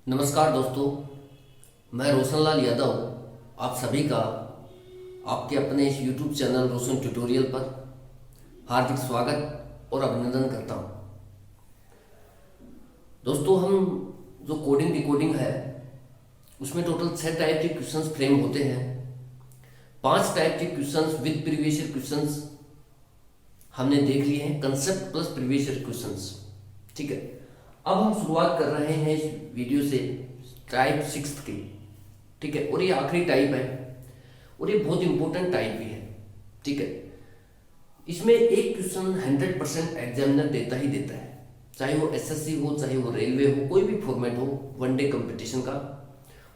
नमस्कार दोस्तों, मैं रोशनलाल यादव आप सभी का आपके अपने इस YouTube चैनल रोशन ट्यूटोरियल पर हार्दिक स्वागत और अभिनंदन करता हूं। दोस्तों, हम जो कोडिंग डिकोडिंग है उसमें टोटल 6 टाइप के क्वेश्चंस फ्रेम होते हैं। 5 टाइप के questions with previous year questions हमने देख लिए हैं, concept plus previous year questions. ठीक है, अब हम शुरुआत कर रहे हैं इस वीडियो से टाइप 6 की। ठीक है, और ये आखिरी टाइप है और ये बहुत इंपॉर्टेंट टाइप भी है। ठीक है, इसमें एक क्वेश्चन 100% एग्जामिनर देता ही देता है, चाहे वो एसएससी हो, चाहे वो रेलवे हो, कोई भी फॉर्मेट हो वनडे कंपटीशन का,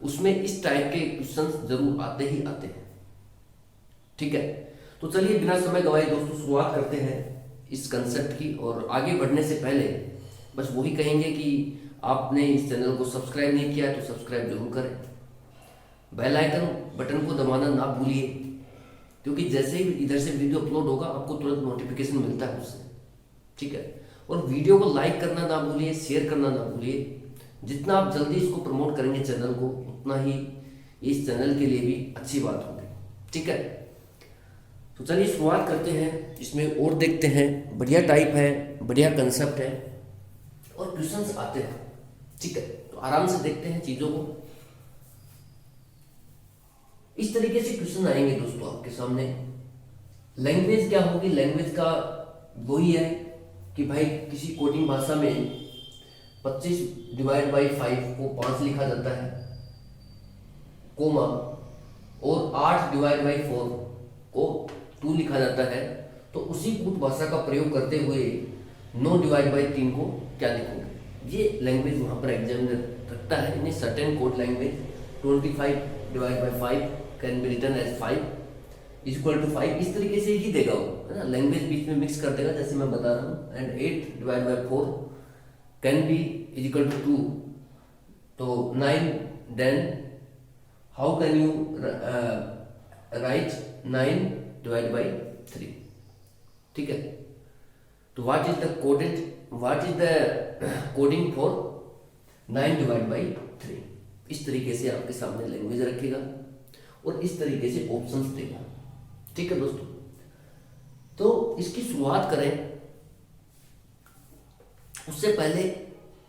उसमें इस टाइप के क्वेश्चन जरूर आते ही आते हैं। ठीक है, तो चलिए बिना समय गवाए दोस्तों शुरुआत करते हैं इस कंसेप्ट की। और आगे बढ़ने से पहले बस वही कहेंगे कि आपने इस चैनल को सब्सक्राइब नहीं किया है तो सब्सक्राइब जरूर करें, बेल आइकन बटन को दबाना ना भूलिए, क्योंकि जैसे ही इधर से वीडियो अपलोड होगा आपको तुरंत नोटिफिकेशन मिलता है उससे। ठीक है, और वीडियो को लाइक करना ना भूलिए, शेयर करना ना भूलिए। जितना आप जल्दी इसको प्रमोट करेंगे चैनल को, उतना ही इस चैनल के लिए भी अच्छी बात होगी। ठीक है, तो चलिए शुरुआत करते हैं, इसमें और देखते हैं। बढ़िया टाइप है, बढ़िया कंसेप्ट है और क्वेश्चंस आते हैं। ठीक है, तो आराम से देखते हैं चीजों को। इस तरीके से क्वेश्चन आएंगे दोस्तों आपके सामने। लैंग्वेज क्या होगी? लैंग्वेज का वही है कि भाई किसी कोडिंग भाषा में 25 डिवाइड बाई 5 को 5 लिखा जाता है, कोमा, और 8 डिवाइड बाई 4 को 2 लिखा जाता है। तो उसी कूट भाषा का प्रयोग करते हुए 9 डिवाइड बाई 3 को क्या लिखोगे? ये लैंग्वेज वहां पर एग्जामिनर रखता है। इन्हें certain code language 25 divide by 5 can be written as 5 equal to 5, इस तरीके से ही देगा वो, है ना। लैंग्वेज बीच में मिक्स कर देगा जैसे मैं बता रहा हूँ। And 8 divide by 4 can be equal to 2, तो 9, then how can you write 9 divide by 3? ठीक है, तो what is the coding for 9 divide by 3? इस तरीके से आपके सामने लैंग्वेज रखेगा और इस तरीके से ऑप्शंस देगा। ठीक है दोस्तों, तो इसकी शुरुआत करें उससे पहले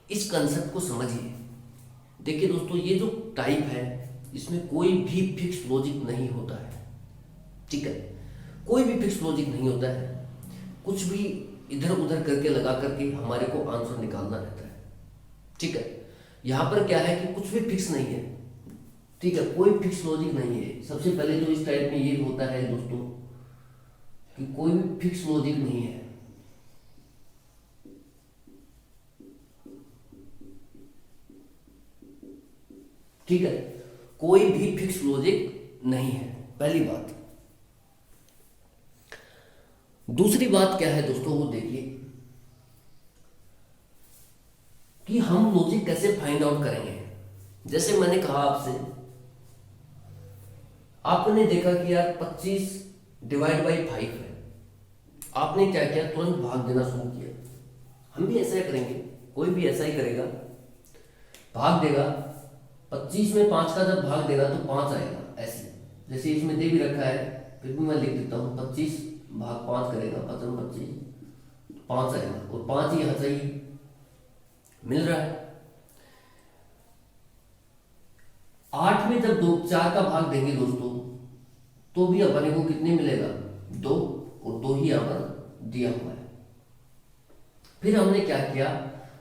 इस कंसेप्ट को समझिए। देखिए दोस्तों, ये जो टाइप है इसमें कोई भी फिक्स लॉजिक नहीं होता है। ठीक है, कोई भी फिक्स लॉजिक नहीं होता है। कुछ भी इधर उधर करके लगा करके हमारे को आंसर निकालना रहता है। ठीक है, यहां पर क्या है कि कुछ भी फिक्स नहीं है। ठीक है, कोई फिक्स लॉजिक नहीं है। सबसे पहले तो इस टाइप में ये होता है दोस्तों कि कोई भी फिक्स लॉजिक नहीं है। ठीक है, कोई भी फिक्स लॉजिक नहीं है, पहली बात। दूसरी बात क्या है दोस्तों, वो देखिए कि हम लॉजिक कैसे फाइंड आउट करेंगे। जैसे मैंने कहा आपसे, आपने देखा कि यार 25 डिवाइड बाई 5 है, आपने क्या किया, तुरंत भाग देना शुरू किया। हम भी ऐसा ही करेंगे, कोई भी ऐसा ही करेगा, भाग देगा। 25 में 5 का जब भाग देगा तो 5 आएगा। ऐसे जैसे इसमें दे भी रखा है, फिर भी मैं लिख देता हूं, 25 भाग 5 करेगा, 25 5 आएगा, और 5 ही यहां सही मिल रहा है। 8 में जब 4 का भाग देंगे दोस्तों तो भी अपने को कितने मिलेगा? 2, और 2 ही यहां पर दिया हुआ है। फिर हमने क्या किया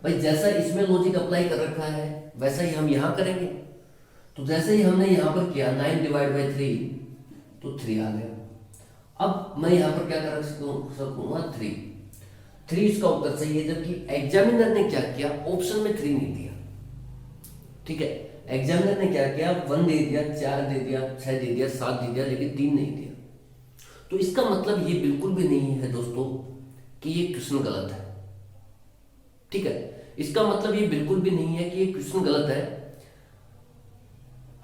भाई, जैसा इसमें लॉजिक अप्लाई कर रखा है वैसा ही हम यहां करेंगे। तो जैसे ही हमने यहां पर किया 9 डिवाइड बाई 3, तो 3 आ गया। अब मैं यहां पर क्या कर सकूंगा? 3 इसका उत्तर सही है। जबकि एग्जामिनर ने क्या किया, ऑप्शन में 3 नहीं दिया। ठीक है, एग्जामिनर ने क्या किया, 1 दे दिया, 4 दे दिया, 6 दे दिया, 7 दे दिया, लेकिन 3 नहीं दिया। तो इसका मतलब ये बिल्कुल भी नहीं है दोस्तों कि ये क्वेश्चन गलत है। ठीक है, इसका मतलब ये बिल्कुल भी नहीं है कि ये क्वेश्चन गलत है।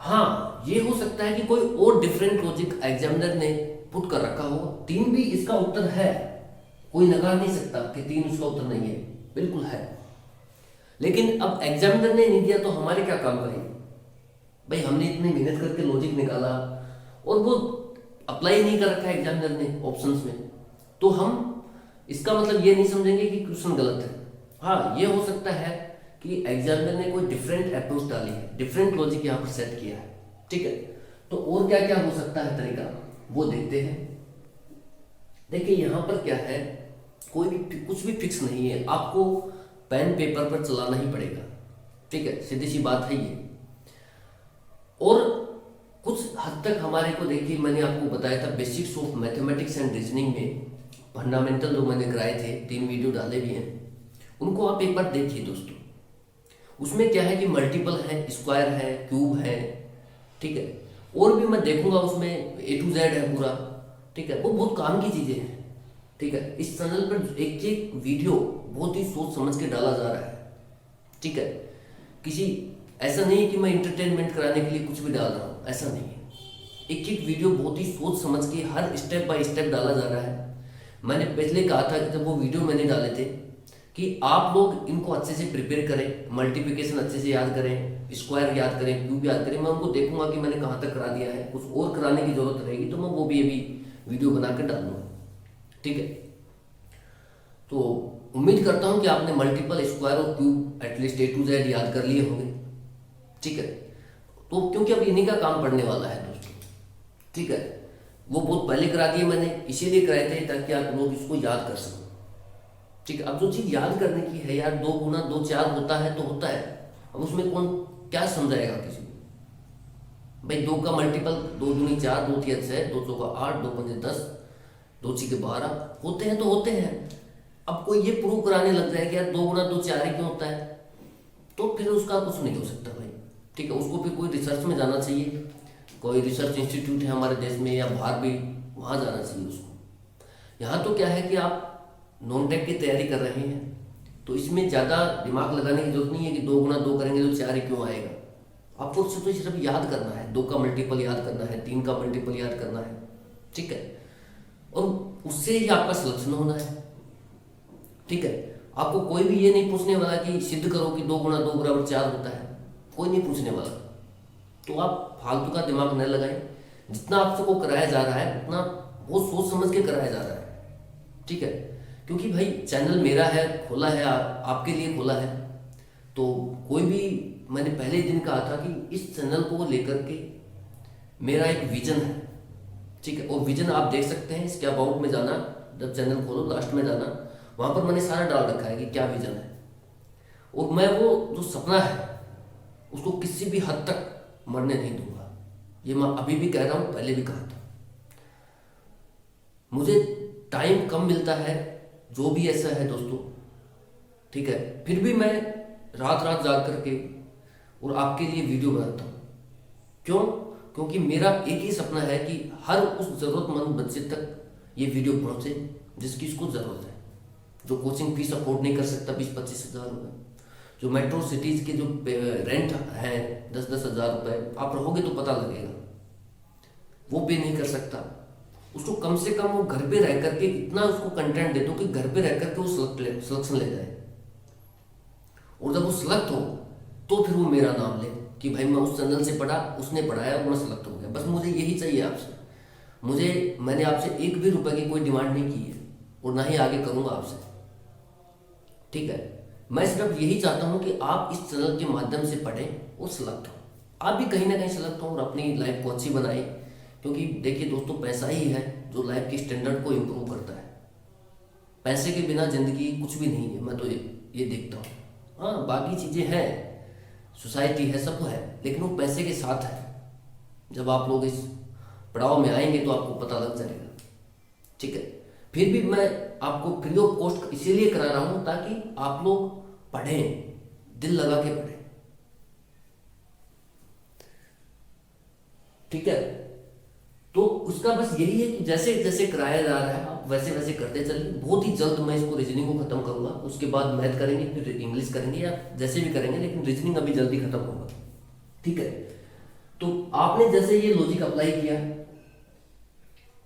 हाँ, ये हो सकता है कि कोई और डिफरेंट लॉजिक एग्जामिनर ने पुट कर रखा हो। 3 भी इसका उत्तर है, कोई नकार नहीं सकता कि 3 उसका उत्तर नहीं है, बिल्कुल है। लेकिन अब एग्जामिनर ने नहीं दिया तो हमारे क्या काम करेंगे भाई? हमने इतनी मेहनत करके लॉजिक निकाला और वो अप्लाई नहीं कर रखा है एग्जामिनर ने ऑप्शंस में, तो हम इसका मतलब ये नहीं समझेंगे कि क्वेश्चन गलत है। हाँ, ये हो सकता है कि एग्जामिनर ने कोई डिफरेंट अप्रोच डाली है, डिफरेंट लॉजिक यहाँ पर सेट किया है, ठीक है। तो और क्या क्या हो सकता है तरीका, वो देखते हैं। देखिए यहाँ पर क्या है, कोई भी कुछ भी फिक्स नहीं है, आपको पेन पेपर पर चलाना ही पड़ेगा, ठीक है, सीधी सी बात है ये। और कुछ हद तक हमारे को, देखिए मैंने आपको बताया था basics of mathematics and reasoning में फंडामेंटल जो मैंने कराए थे, 3 वीडियो डाले भी हैं, उनको आप एक बार देखिए दोस्तों। उसमें क्या है कि मल्टीपल है, स्क्वायर है, क्यूब है, ठीक है, और भी मैं देखूंगा उसमें A to Z है पूरा, ठीक है, वो बहुत काम की चीजें हैं, ठीक है। इस चैनल पर एक एक वीडियो बहुत ही सोच समझ के डाला जा रहा है, ठीक है। किसी ऐसा नहीं है कि मैं इंटरटेनमेंट कराने के लिए कुछ भी डाल रहा हूँ, ऐसा नहीं है। एक एक वीडियो बहुत ही सोच समझ के हर स्टेप बाय स्टेप डाला जा रहा है। मैंने पहले कहा था कि जब वो वीडियो मैंने डाले थे कि आप लोग इनको अच्छे से प्रिपेयर करें, मल्टीप्लिकेशन अच्छे से याद करें, स्क्वायर याद करें, क्यूब याद करें। मैं उनको देखूंगा कि मैंने कहाँ तक करा दिया है, कुछ और कराने की जरूरत रहेगी तो मैं वो भी अभी वीडियो बनाकर डाल दूंगा, ठीक है। तो उम्मीद करता हूँ कि आपने मल्टीपल, स्क्वायर और cube at least A to Z याद कर लिए होंगे, ठीक है। तो क्योंकि अब इन्हीं का काम पड़ने वाला है दोस्तों, ठीक है। वो बहुत पहले करा दिए मैंने, इसीलिए कराए थे ताकि आप लोग इसको याद कर सकें, ठीक है। अब जो चीज़ याद करने की है यार, 2 गुना 2 4 होता है तो होता है, अब उसमें कौन क्या समझाएगा किसी को भाई? 2 का मल्टीपल 2 दूनी 4, 2 तिया 6, 2 चौका 8, 2 पंजे 10, 2 छीके 12 होते हैं तो होते हैं। अब कोई ये प्रूव कराने लग जाए कि यार 2 गुना 2 4 ही क्यों होता है, तो फिर उसका कुछ नहीं हो सकता भाई, ठीक है। उसको फिर कोई रिसर्च में जाना चाहिए, कोई रिसर्च इंस्टीट्यूट है हमारे देश में या बाहर भी, वहाँ जाना चाहिए उसको। यहाँ तो क्या है कि आप नॉन टेक की तैयारी कर रहे हैं तो इसमें ज़्यादा दिमाग लगाने की जरूरत नहीं है कि 2 गुना 2 करेंगे तो 4 ही क्यों आएगा। आपको उससे तो सिर्फ याद करना है, 2 का मल्टीपल याद करना है, 3 का मल्टीपल याद करना है, ठीक है। और उससे ही आपका सिलेक्शन होना है, ठीक है। आपको कोई भी ये नहीं पूछने वाला कि सिद्ध करो कि 2 गुना 2 बराबर 4 होता है, कोई नहीं पूछने वाला। तो आप फालतू का दिमाग न लगाएं, जितना आपसे को कराया जा रहा है उतना बहुत सोच समझ के कराया जा रहा है, ठीक है। क्योंकि भाई चैनल मेरा है, खोला है, आपके लिए खोला है, तो कोई भी, मैंने पहले ही दिन कहा था कि इस चैनल को लेकर के मेरा एक विजन है, ठीक है। और विजन आप देख सकते हैं, इसके अबाउट में जाना, जब चैनल खोलो लास्ट में जाना, वहाँ पर मैंने सारा डाल रखा है कि क्या विजन है। और मैं वो जो सपना है उसको किसी भी हद तक मरने नहीं दूंगा, ये मैं अभी भी कह रहा हूँ, पहले भी कहा था। मुझे टाइम कम मिलता है, जो भी ऐसा है दोस्तों, ठीक है, फिर भी मैं रात रात जाग करके और आपके लिए वीडियो बनाता हूँ। क्यों? क्योंकि मेरा एक ही सपना है कि हर उस जरूरतमंद बच्चे तक ये वीडियो पहुंचे जिसकी इसको जरूरत है, जो कोचिंग फीस अफोर्ड नहीं कर सकता 20-25 हज़ार रुपये, जो मेट्रो सिटीज़ के जो रेंट है 10-10 हज़ार रुपये, आप रहोगे तो पता लगेगा, वो पे नहीं कर सकता, उसको कम से कम वो घर पे रह करके इतना उसको कंटेंट दे दो कि घर पे रह करके वो सिलेक्शन ले जाए। और जब वो सिलेक्ट हो तो फिर वो मेरा नाम ले कि भाई मैं उस चैनल से पढ़ा, उसने पढ़ाया और मैं सिलेक्ट हो गया। बस मुझे यही चाहिए आपसे। मैंने आपसे 1 भी रुपए की कोई डिमांड नहीं की है और ना ही आगे करूंगा आपसे, ठीक है। मैं सिर्फ यही चाहता हूं कि आप इस चैनल के माध्यम से पढ़ें और सिलेक्ट हो, आप भी कहीं ना कहीं सिलेक्ट हो और अपनी लाइफ को अच्छी बनाए। क्योंकि देखिए दोस्तों, पैसा ही है जो लाइफ के स्टैंडर्ड को इम्प्रूव करता है। पैसे के बिना जिंदगी कुछ भी नहीं है, मैं तो ये देखता हूँ। हाँ, बाकी चीज़ें हैं, सोसाइटी है, सब है, लेकिन वो पैसे के साथ है। जब आप लोग इस पड़ाव में आएंगे तो आपको पता लग जाएगा, ठीक है। फिर भी मैं आपको फ्री ऑफ कॉस्ट इसीलिए करा रहा हूँ ताकि आप लोग पढ़ें, दिल लगा के पढ़ें, ठीक है। तो उसका बस यही है कि जैसे जैसे कराया जा रहा है आप वैसे वैसे करते चलिए। बहुत ही जल्द मैं इसको रीजनिंग को खत्म करूंगा, उसके बाद मैथ करेंगे, फिर इंग्लिश करेंगे या जैसे भी करेंगे, लेकिन रीजनिंग अभी जल्दी खत्म होगा, ठीक है। तो आपने जैसे ये लॉजिक अप्लाई किया,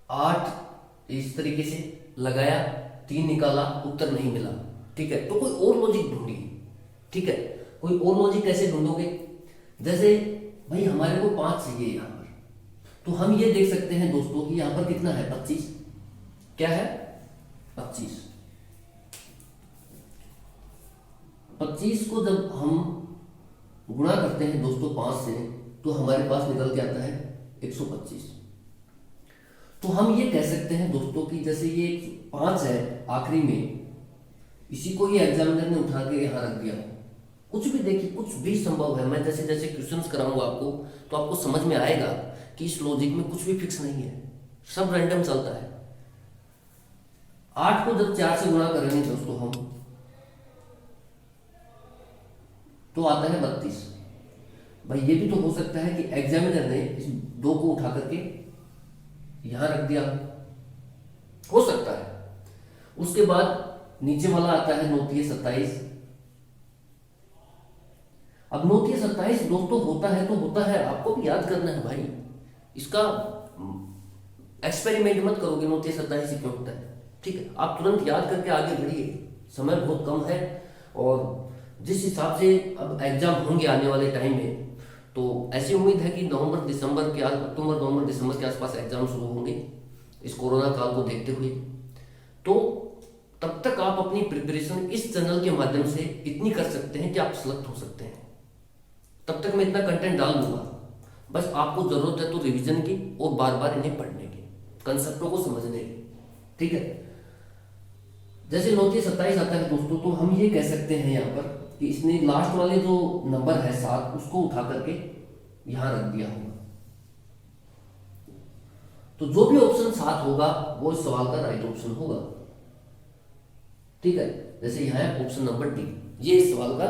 8 इस तरीके से लगाया, 3 निकाला, उत्तर नहीं मिला, ठीक है, तो कोई और लॉजिक ढूंढिए, ठीक है। कोई और लॉजिक कैसे ढूंढोगे, जैसे भाई हमारे को 5 चाहिए यहाँ पर, तो हम ये देख सकते हैं दोस्तों कि यहाँ पर कितना है 25, क्या है 25। 25 को जब हम गुणा करते हैं दोस्तों 5 से, तो हमारे पास निकल के आता है 125। तो हम ये कह सकते हैं दोस्तों कि जैसे ये 5 है आखिरी में, इसी को ये एग्जामिनर ने उठा के यहाँ रख दिया। कुछ भी देखिए, कुछ भी संभव है। मैं जैसे जैसे क्वेश्चंस कराऊंगा आपको, तो आपको समझ में आएगा कि इस लॉजिक में कुछ भी फिक्स नहीं है, सब रैंडम चलता है। 8 को जब 4 से गुणा करेंगे दोस्तों हम, तो आता है 32। भाई ये भी तो हो सकता है कि एग्जामिनर ने इस 2 को उठा करके यहां रख दिया, हो सकता है। उसके बाद नीचे वाला आता है 9 × 27। अब 9 × 27 दोस्तों होता है तो होता है, आपको भी याद करना है भाई, इसका एक्सपेरिमेंट मत करोगे 9 × 27 क्यों होता है, ठीक है। आप तुरंत याद करके आगे बढ़िए, समय बहुत कम है। और जिस हिसाब से अब एग्जाम होंगे आने वाले टाइम में, तो ऐसी उम्मीद है कि अक्टूबर नवंबर दिसंबर के आसपास एग्जाम शुरू होंगे इस कोरोना काल को देखते हुए। तो तब तक आप अपनी प्रिपरेशन इस चैनल के माध्यम से इतनी कर सकते हैं कि आप सेलेक्ट हो सकते हैं। तब तक मैं इतना कंटेंट डाल दूंगा, बस आपको जरूरत है तो रिवीजन की और बार बार इन्हें पढ़ने की, कंसेप्टों को समझने की, ठीक है। जैसे 9 × 27 आता है दोस्तों, तो हम ये कह सकते हैं यहाँ पर कि इसने लास्ट वाले जो नंबर है 7, उसको उठा करके यहां रख दिया होगा। तो जो भी ऑप्शन 7 होगा वो इस सवाल का राइट ऑप्शन होगा, ठीक है। जैसे यहां है ऑप्शन नंबर डी, ये इस सवाल का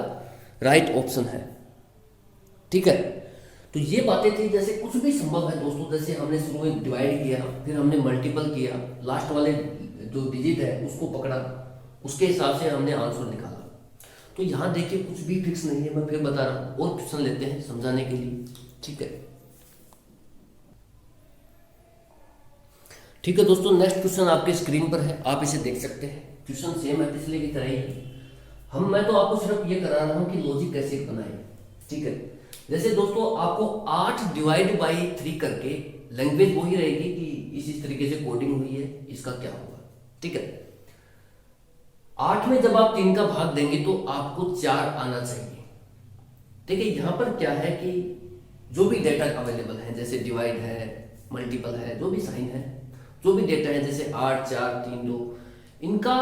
राइट ऑप्शन है, ठीक है। तो ये बातें थी, जैसे कुछ भी संभव है दोस्तों। जैसे हमने शुरू में डिवाइड किया, फिर हमने मल्टीपल किया, लास्ट वाले जो डिजिट है उसको पकड़ा, उसके हिसाब से हमने आंसर निकाला। तो यहां देखिए कुछ भी फिक्स नहीं है, मैं फिर बता रहा हूं। और क्वेश्चन लेते हैं समझाने के लिए, ठीक है। ठीक है दोस्तों, नेक्स्ट क्वेश्चन आपके स्क्रीन पर है, आप इसे देख सकते हैं। क्वेश्चन सेम है पिछले की तरह ही। मैं तो आपको सिर्फ ये करा रहा हूं कि लॉजिक कैसे बनाए, ठीक है। जैसे दोस्तों आपको 8 / 3 करके, लैंग्वेज वही रहेगी कि इस तरीके से कोडिंग हुई है, इसका क्या होगा, ठीक है। 8 में जब आप 3 का भाग देंगे तो आपको 4 आना चाहिए, ठीक है। यहां पर क्या है कि जो भी डेटा अवेलेबल है, जैसे डिवाइड है, मल्टीपल है, जो भी साइन है, जो भी डेटा है, जैसे 8, 4, 3, 2, इनका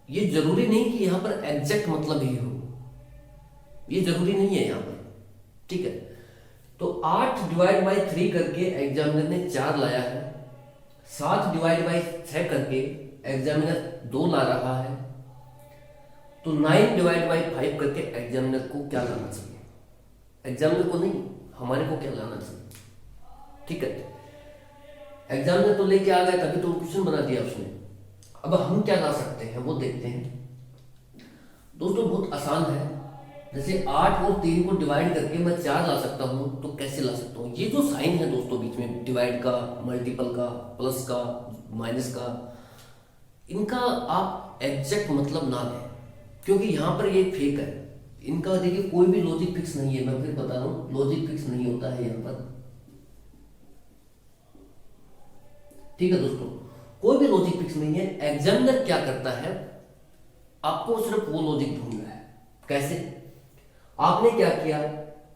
ये जरूरी नहीं कि यहां पर एग्जैक्ट मतलब ही हो, ये जरूरी नहीं है यहां पर, ठीक है। तो 8 / 3 करके एग्जामिनर ने 4 लाया है, 7 / 6 करके एग्जामिनर 2 ला रहा है, तो 9 / 5 करके एग्जामिनर को क्या लाना चाहिए, एग्जामिनर को नहीं, हमारे को क्या लाना चाहिए, ठीक है। एग्जामिनर तो लेके आ गया, तभी तो क्वेश्चन बना दिया उसने। अब हम क्या ला सकते हैं वो देखते हैं दोस्तों, बहुत आसान है। जैसे 8 और 3 को डिवाइड करके मैं 4 ला सकता हूं, तो कैसे ला सकता हूं। ये जो साइन है दोस्तों बीच में, डिवाइड का, मल्टीपल का, प्लस का, माइनस का, इनका आप एग्जैक्ट मतलब ना लें, क्योंकि यहां पर ये फेक है। इनका देखिए कोई भी लॉजिक फिक्स नहीं है, मैं फिर बता रहा हूं, लॉजिक फिक्स नहीं होता है यहां पर, ठीक है दोस्तों। कोई भी लॉजिक फिक्स नहीं है। एग्जामिनर क्या करता है, आपको सिर्फ वो लॉजिक ढूंढना है। कैसे, आपने क्या किया,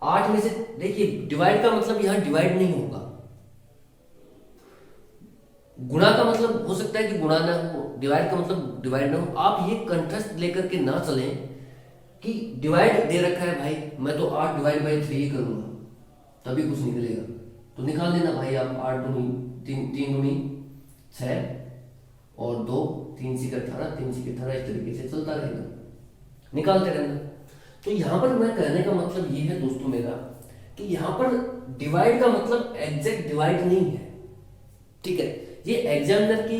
8 में से देखिए डिवाइड का मतलब यहां डिवाइड नहीं होगा, गुणा का मतलब हो सकता है कि गुणा ना हो, डिवाइड का मतलब डिवाइड ना हो। आप ये कंट्रास्ट लेकर के ना चलें कि डिवाइड दे रखा है भाई, मैं तो 8 / 3 ही करूंगा तभी कुछ निकलेगा, तो निकाल लेना भाई आप। 8 दूनी 3 6 और 2 3 × 18 3 × 18, इस तरीके से चलता रहेगा, निकालते रहना। तो यहां पर मैं कहने का मतलब ये है दोस्तों मेरा, कि यहां पर डिवाइड का मतलब एग्जैक्ट डिवाइड नहीं है, ठीक है। ये एग्जामिनर की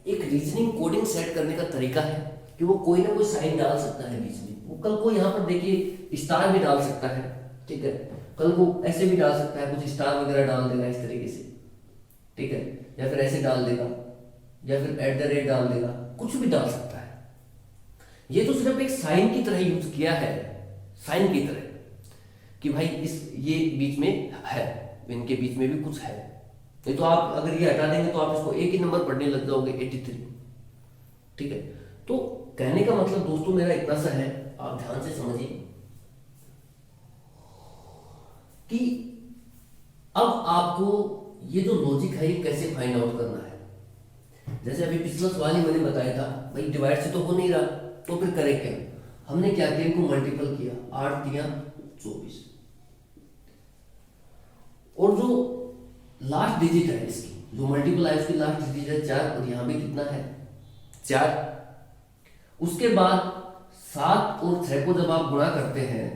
एक रीजनिंग कोडिंग सेट करने का तरीका है कि वो कोई ना कोई साइन डाल सकता है बीच में। वो कल को यहाँ पर देखिए स्टार भी डाल सकता है, ठीक है। कल को ऐसे भी डाल सकता है, कुछ स्टार वगैरह डाल देगा इस तरीके से, ठीक है, या फिर ऐसे डाल देगा, या फिर @ डाल देगा, कुछ भी डाल सकता है। ये तो सिर्फ एक साइन की तरह यूज किया है, साइन की तरह कि भाई इस ये बीच में है, इनके बीच में भी कुछ है। नहीं तो आप अगर ये हटा देंगे तो आप इसको एक ही नंबर पढ़ने लग जाओगे 83। ठीक है, तो कहने का मतलब दोस्तों मेरा इतना सा है, आप ध्यान से समझिए कि अब आपको ये जो लॉजिक है ये कैसे फाइंड आउट करना है। जैसे अभी पिछला सवाल ही मैंने बताया था, भाई डिवाइड से तो हो नहीं रहा, तो फिर करें क्या। हमने क्या किया, इनको मल्टीपल किया, 8 दिया 24, और जो लास्ट डिजिट है इसकी, जो मल्टीपल है उसकी लास्ट डिजिट है 4, और यहां भी कितना है 4। उसके बाद 7 और 6 को जब आप गुणा करते हैं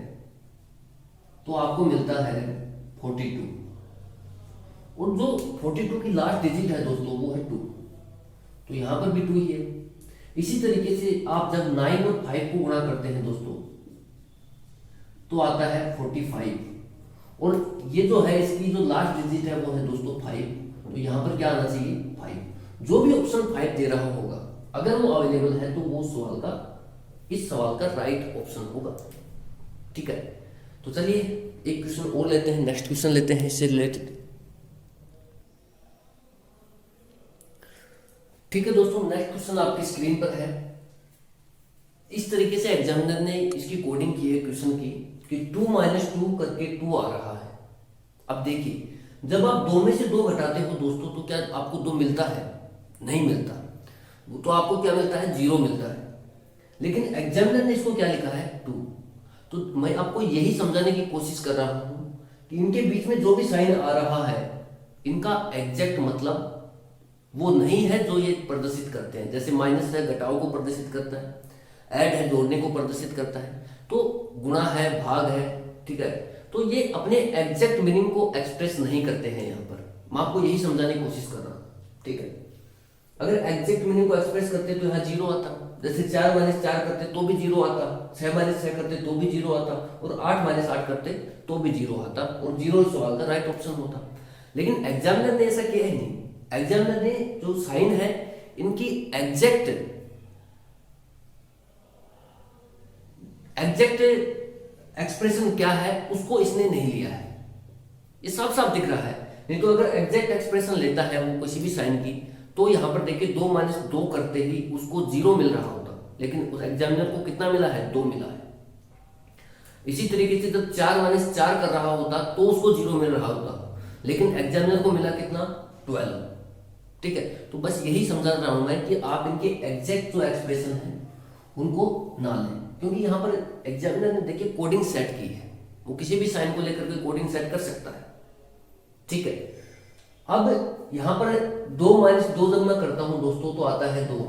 तो आपको मिलता है 42, और जो 42 की लास्ट डिजिट है दोस्तों वो है 2, तो यहां पर भी 2 ही है। इसी तरीके से आप जब 9 और 5 को गुणा करते हैं दोस्तों तो आता है 45, और ये जो है इसकी जो लास्ट डिजिट है वो है दोस्तों 5, तो यहां पर क्या आना चाहिए 5। जो भी ऑप्शन 5 दे रहा होगा अगर वो अवेलेबल है तो वो सवाल का, इस सवाल का राइट ऑप्शन होगा। ठीक है, तो चलिए एक क्वेश्चन और लेते हैं, नेक्स्ट क्वेश्चन लेते हैं इससे रिलेटेड। ठीक है दोस्तों, नेक्स्ट क्वेश्चन आपकी स्क्रीन पर है। इस तरीके से एग्जामिनर ने इसकी कोडिंग की है क्वेश्चन की कि 2 - 2 करके 2 आ रहा है। अब देखिए, जब आप 2 में से 2 घटाते हो दोस्तों तो क्या आपको 2 मिलता है? नहीं मिलता, तो आपको क्या मिलता है 0 मिलता है। लेकिन एग्जामिनर ने इसको क्या लिखा है 2। तो मैं आपको यही समझाने की कोशिश कर रहा हूं कि इनके बीच में जो भी साइन आ रहा है इनका एग्जैक्ट मतलब वो नहीं है जो ये प्रदर्शित करते हैं। जैसे माइनस है घटाव को प्रदर्शित करता है, ऐड है जोड़ने को प्रदर्शित करता है, तो गुणा है भाग है। ठीक है, तो ये अपने एग्जैक्ट मीनिंग को एक्सप्रेस नहीं करते हैं। यहाँ पर मैं आपको यही समझाने की कोशिश कर रहा हूँ। ठीक है, अगर एग्जैक्ट मीनिंग को एक्सप्रेस करते तो यहाँ 0 आता, जैसे 4 - 4 करते तो भी 0 आता, 6 - 6 करते तो भी 0 आता, और 8 - 8 करते तो भी 0 आता, और 0 इस सवाल का राइट ऑप्शन होता। लेकिन एग्जामिनर ने ऐसा किया ही नहीं। एग्जामिनर ने जो साइन है इनकी एग्जैक्ट एक्सप्रेशन क्या है उसको इसने नहीं लिया है, ये साफ साफ दिख रहा है। नहीं तो अगर एग्जैक्ट एक्सप्रेशन लेता है वो किसी भी साइन की, तो यहां पर देखिए 2 - 2 करते ही उसको 0 मिल रहा होता, लेकिन उस एग्जामिनर को कितना मिला है 2 मिला है। इसी तरीके से जब 4 - 4 कर रहा होता तो उसको 0 मिल रहा होता, लेकिन एग्जामिनर को मिला कितना 12। ठीक है, तो बस यही समझा रहा हूं मैं कि आप इनके एग्जैक्ट जो एक्सप्रेशन है उनको ना लें, क्योंकि यहां पर एग्जामिनर ने देखिए कोडिंग सेट की है, वो किसी भी साइन को लेकर के कोडिंग सेट कर सकता है। ठीक है, अब यहां पर 2 - 2 जब मैं करता हूं दोस्तों तो आता है 2,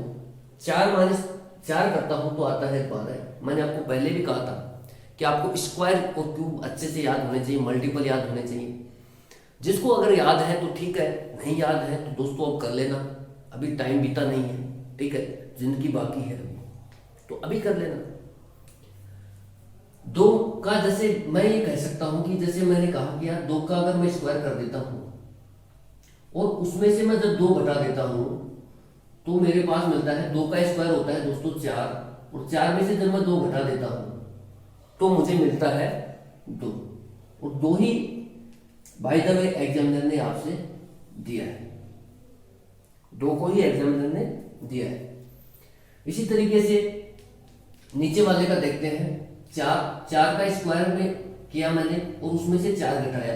4 - 4 करता हूं तो आता है 12। मैंने आपको पहले भी कहा था कि आपको स्क्वायर और क्यूब अच्छे से याद होने चाहिए, मल्टीपल याद होने चाहिए। जिसको अगर याद है तो ठीक है, नहीं याद है तो दोस्तों अब कर लेना, अभी टाइम बीता नहीं है। ठीक है, जिंदगी बाकी है तो अभी कर लेना। 2 का जैसे मैं ये कह सकता हूं कि जैसे मैंने कहा कि यार 2 का अगर मैं स्क्वायर कर देता हूं और उसमें से मैं जब 2 घटा देता हूं तो मेरे पास मिलता है 2 का स्क्वायर होता है दोस्तों 4, और 4 में से जब मैं 2 घटा देता हूं तो मुझे मिलता है 2, और 2 ही बाय द वे एग्जामिनर ने आपसे दिया है, 2 को ही एग्जामिनर ने दिया है। इसी तरीके से नीचे वाले का देखते हैं, 4 का स्क्वायर में किया मैंने और उसमें से 4 घटाया,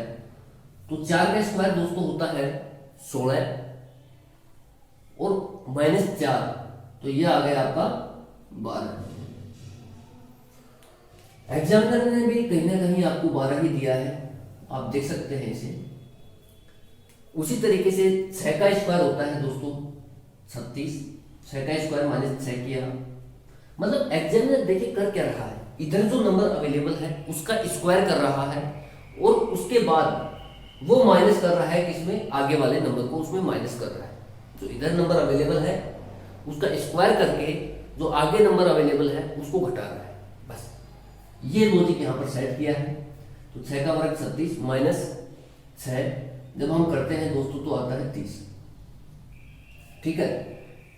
तो 4 का स्क्वायर दोस्तों होता है 16 और -4, तो यह आ गया आपका 12। एग्जामिनर ने भी कहीं ना कहीं आपको 12 ही दिया है, आप देख सकते हैं इसे। उसी तरीके से 6 का स्क्वायर होता है दोस्तों 36, 6 का स्क्वायर -6 किया, मतलब एग्जामिनर देखिए कर क्या रहा है, इधर जो नंबर अवेलेबल है उसका स्क्वायर कर रहा है और उसके बाद वो माइनस कर रहा है किसमें, आगे वाले नंबर को उसमें माइनस कर रहा है। जो इधर नंबर अवेलेबल है उसका स्क्वायर करके जो आगे नंबर अवेलेबल है उसको घटा रहा है। बस ये लॉजिक यहाँ पर सेट किया है। तो 6 का वर्ग 36 -6 जब हम करते हैं दोस्तों तो आता है 30। ठीक है,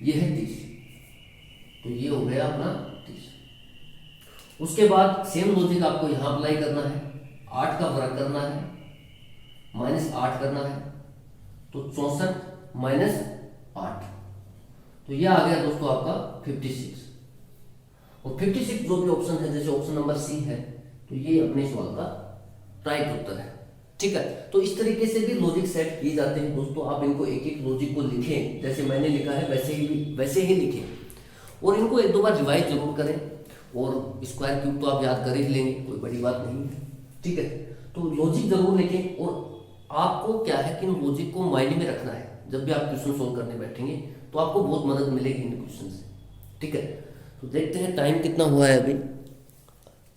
ये है 30, तो ये हो गया अपना 30। उसके बाद सेम लॉजिक आपको यहाँ अप्लाई करना है, 8 का वर्ग करना है, -8 करना है, तो 64 माइनस 8, तो यह आ गया दोस्तों आपका 56। और 56 जो भी ऑप्शन है, जैसे ऑप्शन नंबर सी है, तो ये अपने सवाल का राइट उत्तर है। ठीक है, तो इस तरीके से भी लॉजिक सेट किए जाते हैं दोस्तों। आप इनको एक एक लॉजिक को लिखें, जैसे मैंने लिखा है वैसे ही लिखें, और इनको एक दो बार रिवाइज जरूर करें। और स्क्वायर क्यूब तो आप याद कर ही लेंगे, कोई बड़ी बात नहीं है। ठीक है, तो लॉजिक जरूर लिखें, और आपको क्या है कि लॉजिक को मायने में रखना है। जब भी आप क्वेश्चन सोल्व करने बैठेंगे तो आपको बहुत मदद मिलेगी इन क्वेश्चन से। ठीक है, तो देखते हैं टाइम कितना हुआ है अभी,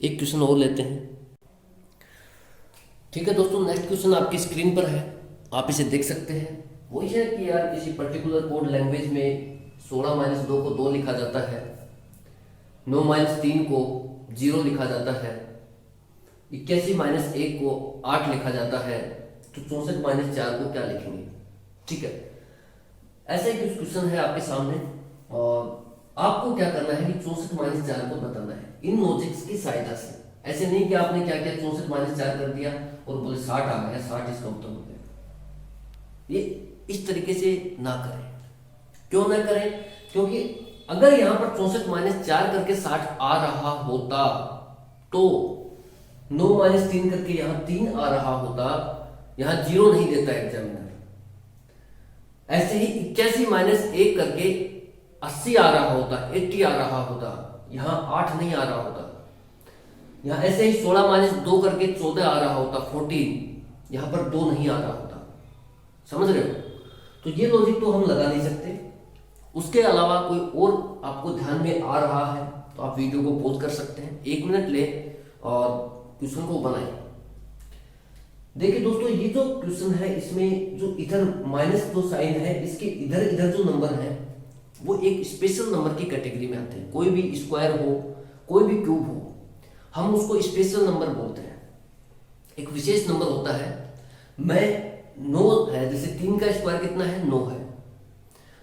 एक क्वेश्चन और लेते हैं। ठीक है दोस्तों, नेक्स्ट क्वेश्चन आपकी स्क्रीन पर है, आप इसे देख सकते हैं। वही है कि यार किसी पर्टिकुलर कोड लैंग्वेज में 16 - 2 को 2 लिखा जाता है, 9 - 3 को 0 लिखा जाता है, 81 - 1 को 8 लिखा जाता है, तो 64 - 4 को क्या लिखेंगे। ठीक है, ऐसे ही कुछ क्वेश्चन है आपके सामने, और आपको क्या करना है कि 64 - 4 को बताना है इन लॉजिक्स की सहायता से। ऐसे नहीं कि आपने क्या किया 64 - 4 कर दिया और बोले 60 आ गया, 60 इसका उत्तर हो गया। ये इस तरीके से ना करें। क्यों ना करें? क्योंकि अगर यहां पर 64 - 4 करके 60 आ रहा होता, तो 9 - 3 करके यहां 3 आ रहा होता, यहां 0 नहीं देता एग्जामिनर। ऐसे ही 81 - 1 करके 80 आ रहा होता, 80 आ रहा होता, यहां 8 नहीं आ रहा होता। यहां ऐसे ही 16 - 2 करके 14 आ रहा होता, 14, यहां पर 2 नहीं आ रहा होता। समझ रहे हो? तो ये लॉजिक तो हम लगा नहीं सकते। उसके अलावा कोई और आपको ध्यान में आ रहा है तो आप वीडियो को पॉज कर सकते हैं, 1 मिनट ले और क्वेश्चन को बनाएं। देखिए दोस्तों, ये जो क्वेश्चन है, इसमें जो इधर माइनस जो साइन है, इसके इधर इधर जो नंबर है वो एक स्पेशल नंबर की कैटेगरी में आते हैं। कोई भी स्क्वायर हो, कोई भी क्यूब हो, हम उसको स्पेशल नंबर बोलते हैं। एक विशेष नंबर होता है। मैं 9 है, जैसे 3 का स्क्वायर कितना है? 9 है।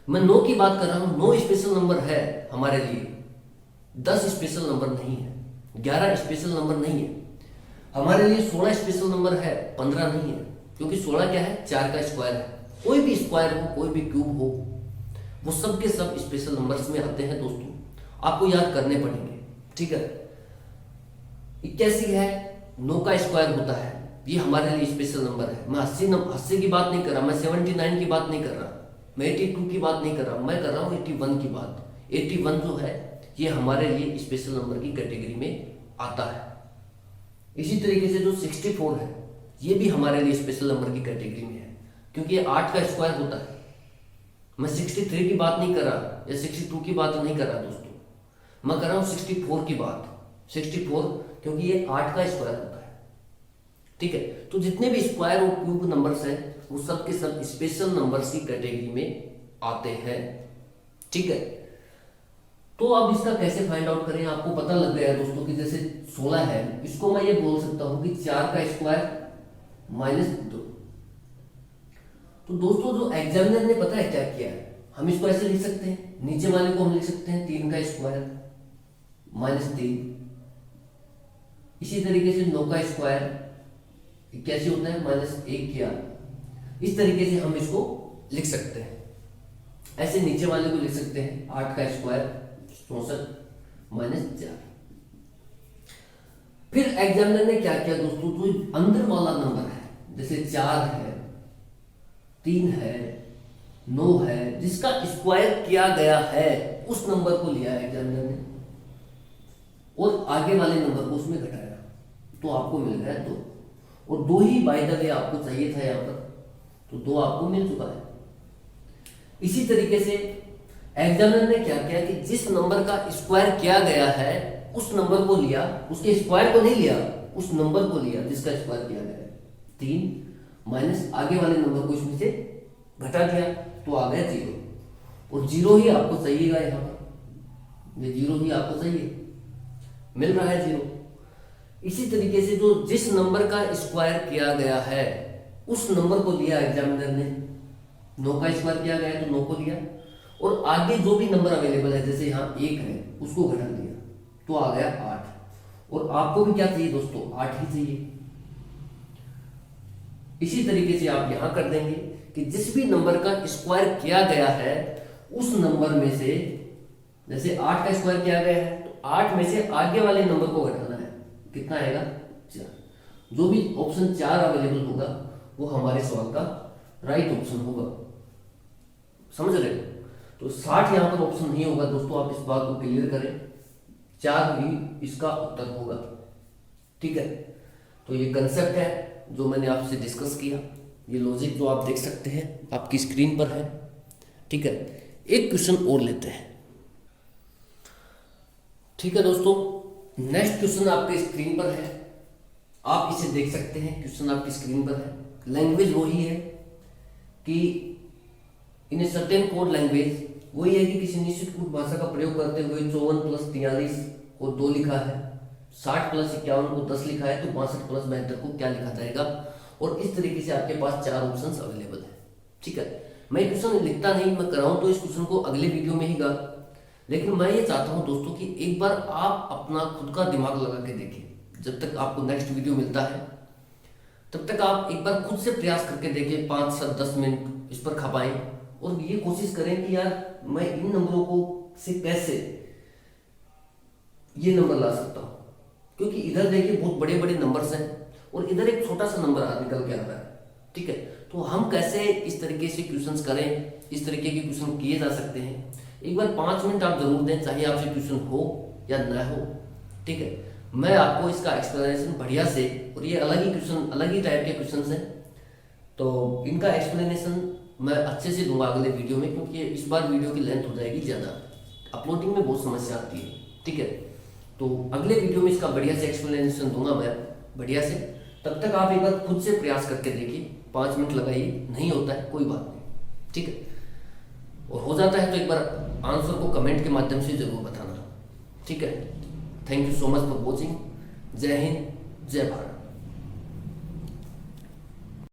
मैं 9 की बात कर रहा हूं, 9 स्पेशल नंबर है हमारे लिए, 10 स्पेशल नंबर नहीं है, 11 स्पेशल नंबर नहीं है हमारे लिए, 16 स्पेशल नंबर है, 15 नहीं है, क्योंकि 16 क्या है? 4 का स्क्वायर है। कोई भी स्क्वायर हो, कोई भी क्यूब हो, वो सब के सब स्पेशल नंबर्स में आते हैं दोस्तों, आपको याद करने पड़ेंगे। ठीक है, 81 है, 9 का स्क्वायर होता है, ये हमारे लिए स्पेशल नंबर है। मैं 80 की बात नहीं कर रहा, मैं 79 की बात नहीं कर रहा, मैं 82 की बात नहीं कर रहा, मैं कर रहा हूँ 81 की बात। 81 जो है ये हमारे लिए स्पेशल नंबर की कैटेगरी में आता है। इसी तरीके से जो 64 है, ये भी हमारे लिए स्पेशल नंबर की कैटेगरी में है, क्योंकि ये 8 का स्क्वायर होता है। मैं 63 की बात नहीं कर रहा या 62 की बात नहीं कर रहा दोस्तों, मैं कर रहा हूँ 64 की बात। 64 क्योंकि ये 8 का स्क्वायर होता है। ठीक है, तो जितने भी स्क्वायर और क्यूब नंबर्स हैं वो सब के सब स्पेशल नंबर्स की कैटेगरी में आते हैं। ठीक है, तो अब इसका कैसे फाइंड आउट करें? आपको पता लग गया है दोस्तों कि जैसे 16 है, इसको मैं ये बोल सकता हूं कि 4 का स्क्वायर -2। तो दोस्तों जो एग्जामिनर ने पता है क्या किया है, हम इसको ऐसे लिख सकते हैं, नीचे वाले को हम लिख सकते हैं 3 का स्क्वायर -3। इसी तरीके से 9 का स्क्वायर कैसे होता है? -1 किया। इस तरीके से हम इसको लिख सकते हैं। ऐसे नीचे वाले को लिख सकते हैं 8 का स्क्वायर 64 -4। फिर एग्जामिनर ने क्या किया दोस्तों, जो अंदर वाला नंबर है, जैसे 4 है, 3 है, 9 है, जिसका स्क्वायर किया गया है, उस नंबर को लिया एग्जामिनर ने और आगे वाले नंबर को उसमें घटाया, तो आपको मिल गया 2। और 2 ही बाय द वे आपको चाहिए था यहाँ पर, तो 2 आपको मिल चुका है। इसी तरीके से एग्जामिनर ने क्या किया कि जिस नंबर का स्क्वायर किया गया है उस नंबर को लिया, उसके स्क्वायर को नहीं लिया, उस नंबर को लिया जिसका स्क्वायर किया गया है। 3 माइनस आगे वाले नंबर को इसमें से घटा दिया, तो आ गया 0। और 0 ही आपको चाहिएगा यहाँ पर, ये 0 ही आपको चाहिए, मिल रहा है 0। इसी तरीके से जो जिस नंबर का स्क्वायर किया गया है उस नंबर को लिया एग्जामिनर ने। 9 का स्क्वायर किया गया है तो 9 को लिया, और आगे जो भी नंबर अवेलेबल है, जैसे यहाँ 1 है, उसको घटा दिया, तो आ गया 8। और आपको भी क्या चाहिए दोस्तों, 8 ही चाहिए। इसी तरीके से आप यहां कर देंगे कि जिस भी नंबर का स्क्वायर किया गया है उस नंबर में से, जैसे 8 का स्क्वायर किया गया है तो 8 में से आगे वाले नंबर को घटाना है। कितना आएगा, 4। जो भी ऑप्शन 4 अवेलेबल होगा वो हमारे सवाल का राइट ऑप्शन होगा। समझ रहे हो? तो 60 यहां पर ऑप्शन नहीं होगा दोस्तों, आप इस बात को क्लियर करें, 4 ही इसका उत्तर होगा। ठीक है, तो ये कंसेप्ट है जो मैंने आपसे डिस्कस किया, ये लॉजिक जो आप देख सकते हैं आपकी स्क्रीन पर है। ठीक है, एक क्वेश्चन और लेते हैं। ठीक है दोस्तों, नेक्स्ट क्वेश्चन आपके स्क्रीन पर है, आप इसे देख सकते हैं, क्वेश्चन आपकी स्क्रीन पर है। लैंग्वेज वही है कि इन ए सर्टेन कोड लैंग्वेज, वही है कि किसी निश्चित कोड भाषा का प्रयोग करते हुए 54 + 43 को 2 लिखा है, 60 + 51 को 10 लिखा है, तो 62 + 72 को क्या लिखा जाएगा। और इस तरीके से आपके पास 4 ऑप्शंस अवेलेबल है। ठीक है, मैं क्वेश्चन लिखता नहीं, मैं कराऊं तो इस क्वेश्चन को अगले वीडियो में ही गा, लेकिन मैं ये चाहता हूं दोस्तों कि एक बार आप अपना खुद का दिमाग लगा के देखें। जब तक आपको नेक्स्ट वीडियो मिलता है तब तक आप एक बार खुद से प्रयास करके देखें, 5, 7, 10 मिनट इस पर खपाएं और ये कोशिश करें कि यार मैं इन नंबरों को से कैसे ये नंबर ला सकता हूं। क्योंकि इधर देखिए बहुत बड़े बड़े नंबर्स हैं और इधर एक छोटा सा नंबर निकल के आ रहा है। ठीक है, तो हम कैसे इस तरीके से क्वेश्चंस करें, इस तरीके के क्वेश्चन किए जा सकते हैं। एक बार 5 मिनट आप जरूर दें, चाहे आपसे क्वेश्चन हो या ना हो। ठीक है, मैं आपको इसका एक्सप्लेनेशन बढ़िया से, और ये अलग ही क्वेश्चन, अलग ही टाइप के क्वेश्चन हैं, तो इनका एक्सप्लेनेशन मैं अच्छे से दूंगा अगले वीडियो में, क्योंकि इस बार वीडियो की लेंथ हो जाएगी ज़्यादा, अपलोडिंग में बहुत समस्या आती है। ठीक है, तो अगले वीडियो में इसका बढ़िया से एक्सप्लेनेशन दूंगा मैं बढ़िया से। तब तक आप एक बार खुद से प्रयास करके देखिए, 5 मिनट लगाइए, नहीं होता है कोई बात नहीं। ठीक है, और हो जाता है तो एक बार आंसर को कमेंट के माध्यम से जरूर बताना। ठीक है, thank you so much for watching. जय हिंद, जय भारत।